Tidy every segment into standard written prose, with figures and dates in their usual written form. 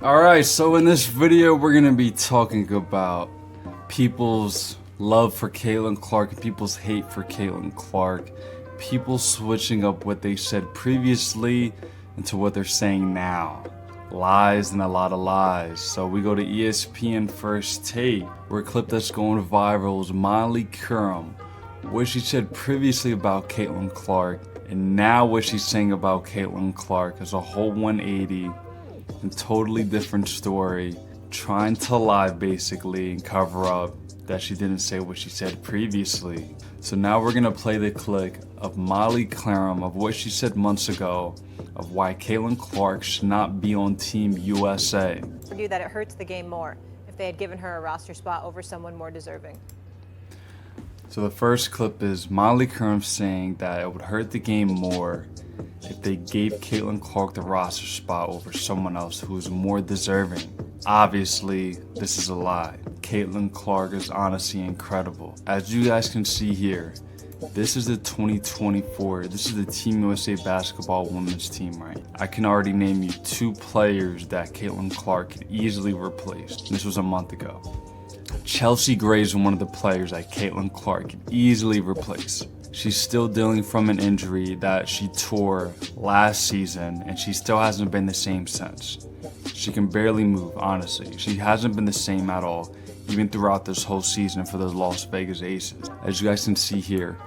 Alright, so in this video we're going to be talking about people's love for Caitlin Clark and people's hate for Caitlin Clark. People switching up what they said previously into what they're saying now. Lies and a lot of lies. So we go to ESPN First Take, where a clip that's going viral is Qerim, what she said previously about Caitlin Clark, and now what she's saying about Caitlin Clark is a whole 180 and totally different story, trying to lie basically and cover up that she didn't say what she said previously. So now we're gonna play the clip of Qerim of what she said months ago of why Caitlin Clark should not be on Team USA. Argue that it hurts the game more if they had given her a roster spot over someone more deserving. So the first clip is Qerim saying that it would hurt the game more if they gave Caitlin Clark the roster spot over someone else who is more deserving. Obviously, this is a lie. Caitlin Clark is honestly incredible. As you guys can see here, this is the 2024, this is the Team USA basketball women's team, right? I can already name you 2 players that Caitlin Clark could easily replace. This was a month ago. Chelsea Gray is one of the players that Caitlin Clark could easily replace. She's still dealing from an injury that she tore last season, and she still hasn't been the same since. She can barely move, honestly. She hasn't been the same at all, even throughout this whole season for the Las Vegas Aces. As you guys can see here,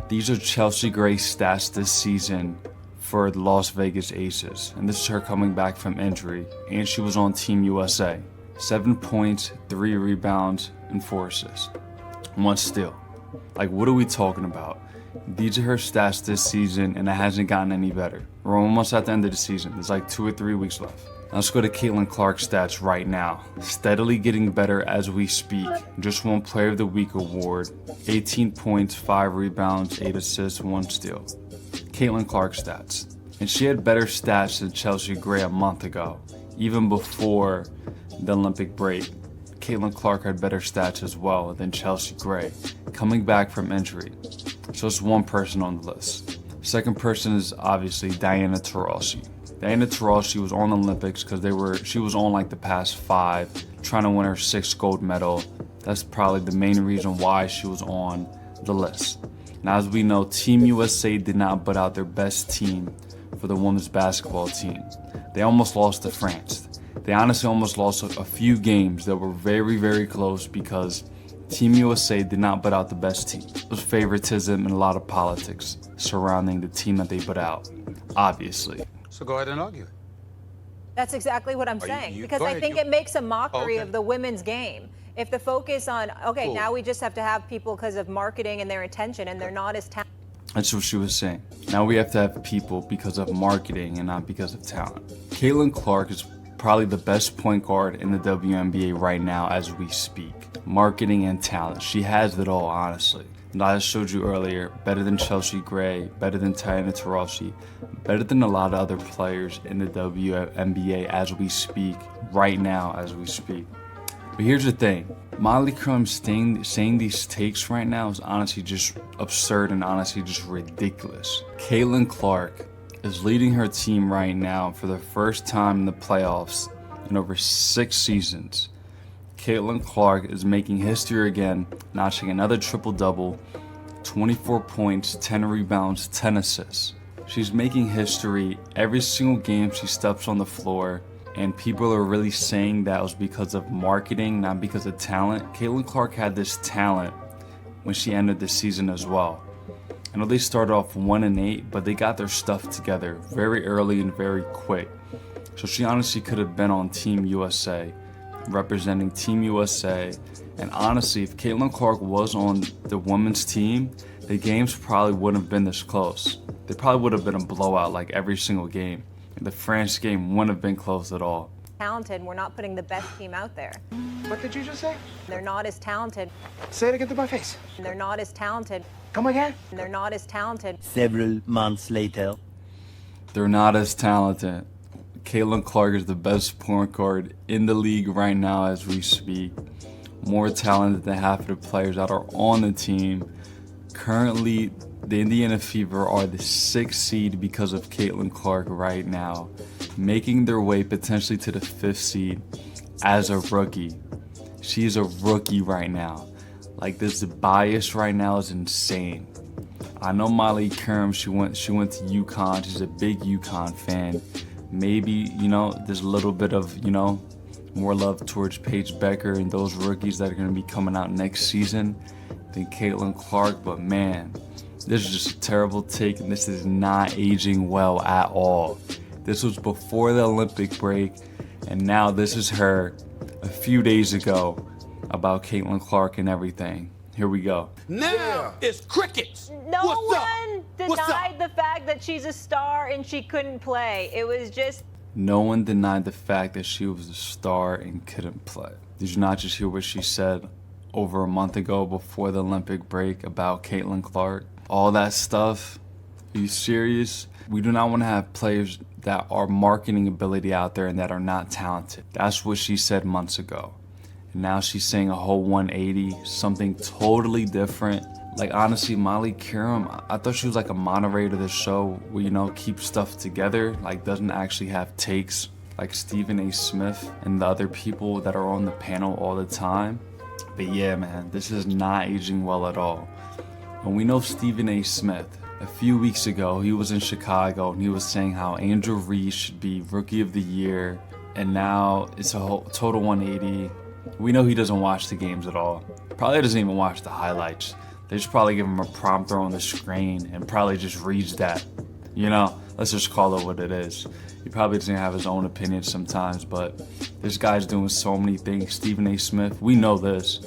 these are Chelsea Gray's stats this season for the Las Vegas Aces, and this is her coming back from injury, and she was on Team USA. 7 points, 3 rebounds, and 4 assists. 1 steal. Like, what are we talking about? These are her stats this season, and it hasn't gotten any better. We're almost at the end of the season. There's like 2 or 3 weeks left. Now let's go to Caitlin Clark's stats right now. Steadily getting better as we speak. Just won Player of the Week award. 18 points, 5 rebounds, 8 assists, 1 steal. Caitlin Clark stats. And she had better stats than Chelsea Gray a month ago, even before the Olympic break. Caitlin Clark had better stats as well than Chelsea Gray, coming back from injury. So it's one person on the list. Second person is obviously Diana Taurasi. Diana Taurasi was on the Olympics because she was on like the past 5, trying to win her 6th gold medal. That's probably the main reason why she was on the list. Now, as we know, Team USA did not put out their best team for the women's basketball team. They almost lost to France. They honestly almost lost a few games that were very, very close because Team USA did not put out the best team. There was favoritism and a lot of politics surrounding the team that they put out, obviously. So go ahead and argue it. That's exactly what I'm saying, because I think it makes a mockery of the women's game. If the focus on, now we just have to have people because of marketing and their attention, and they're not as talented. That's what she was saying. Now we have to have people because of marketing and not because of talent. Caitlin Clark is probably the best point guard in the WNBA right now as we speak. Marketing and talent. She has it all, honestly. And I showed you earlier, better than Chelsea Gray, better than Diana Taurasi, better than a lot of other players in the WNBA as we speak, right now as we speak. But here's the thing, Qerim saying these takes right now is honestly just absurd and honestly just ridiculous. Caitlin Clark is leading her team right now for the first time in the playoffs in over 6 seasons. Caitlin Clark is making history again, notching another triple-double, 24 points, 10 rebounds, 10 assists. She's making history every single game she steps on the floor, and people are really saying that was because of marketing, not because of talent. Caitlin Clark had this talent when she ended the season as well. I know they started off 1-8, but they got their stuff together very early and very quick. So she honestly could have been on Team USA, representing Team USA. And honestly, if Caitlin Clark was on the women's team, the games probably wouldn't have been this close. They probably would have been a blowout like every single game. The France game wouldn't have been close at all. Talented, we're not putting the best team out there. What did you just say? They're not as talented. Say it again to my face. They're not as talented. Come again? They're not as talented. Several months later. They're not as talented. Caitlin Clark is the best point guard in the league right now as we speak. More talented than half of the players that are on the team. Currently The Indiana Fever are the 6th seed because of Caitlin Clark right now, making their way potentially to the 5th seed as a rookie. She's a rookie right now. Like, this bias right now is insane. I know Molly Qerim, she went to UConn. She's a big UConn fan. Maybe, there's a little bit of, more love towards Paige Becker and those rookies that are going to be coming out next season than Caitlin Clark. But man, this is just a terrible take, and this is not aging well at all. This was before the Olympic break, and now this is her a few days ago about Caitlin Clark and everything. Here we go. Now it's crickets. No one denied the fact that she's a star and she couldn't play. It was just... No one denied the fact that she was a star and couldn't play. Did you not just hear what she said over a month ago before the Olympic break about Caitlin Clark? All that stuff? Are you serious? We do not want to have players that are marketing ability out there and that are not talented. That's what she said months ago. And now she's saying a whole 180, something totally different. Like, honestly, Molly Qerim, I thought she was like a moderator of the show where, keeps stuff together, like doesn't actually have takes like Stephen A. Smith and the other people that are on the panel all the time. But yeah, man, this is not aging well at all. And we know Stephen A. Smith. A few weeks ago, he was in Chicago and he was saying how Angel Reese should be Rookie of the Year. And now it's a whole total 180. We know he doesn't watch the games at all. Probably doesn't even watch the highlights. They should probably give him a prompter on the screen and probably just reads that. Let's just call it what it is. He probably doesn't have his own opinion sometimes, but this guy's doing so many things. Stephen A. Smith, we know this.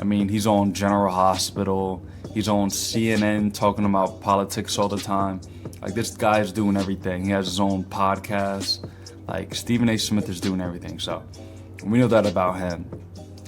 I mean, he's on General Hospital. He's on CNN talking about politics all the time. Like, this guy's doing everything. He has his own podcast. Like, Stephen A. Smith is doing everything, so we know that about him.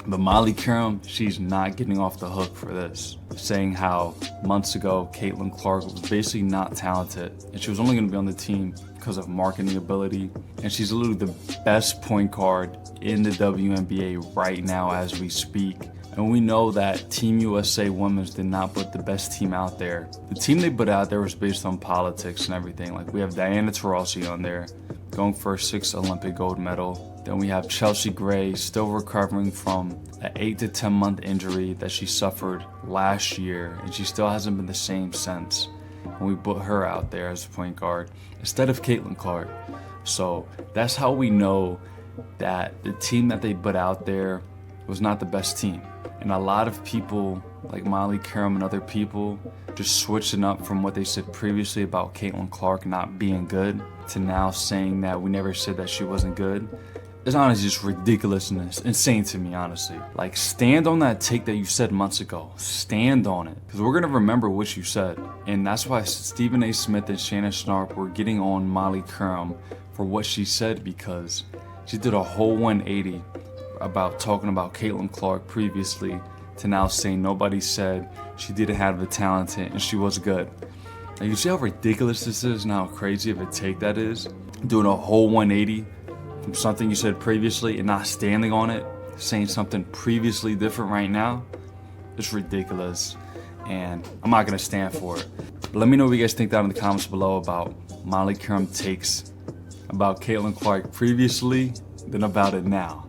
But Molly Qerim, she's not getting off the hook for this, saying how months ago Caitlin Clark was basically not talented and she was only going to be on the team because of marketing ability. And she's literally the best point guard in the WNBA right now as we speak. And we know that Team USA Women's did not put the best team out there. The team they put out there was based on politics and everything. Like, we have Diana Taurasi on there, going for a 6th Olympic gold medal. Then we have Chelsea Gray, still recovering from an 8 to 10 month injury that she suffered last year, and she still hasn't been the same since. And we put her out there as a point guard instead of Caitlin Clark. So that's how we know that the team that they put out there was not the best team. And a lot of people, like Molly Qerim and other people, just switching up from what they said previously about Caitlin Clark not being good to now saying that we never said that she wasn't good. It's honestly just ridiculous and it's insane to me, honestly. Like, stand on that take that you said months ago. Stand on it. Because we're going to remember what you said. And that's why Stephen A. Smith and Shannon Sharpe were getting on Molly Qerim for what she said, because she did a whole 180 about talking about Caitlin Clark previously to now saying nobody said she didn't have the talent and she was good. And you see how ridiculous this is and how crazy of a take that is? Doing a whole 180 from something you said previously and not standing on it, saying something previously different right now. It's ridiculous, and I'm not gonna stand for it. But let me know what you guys think down in the comments below about Molly Qerim takes about Caitlin Clark previously, then about it now.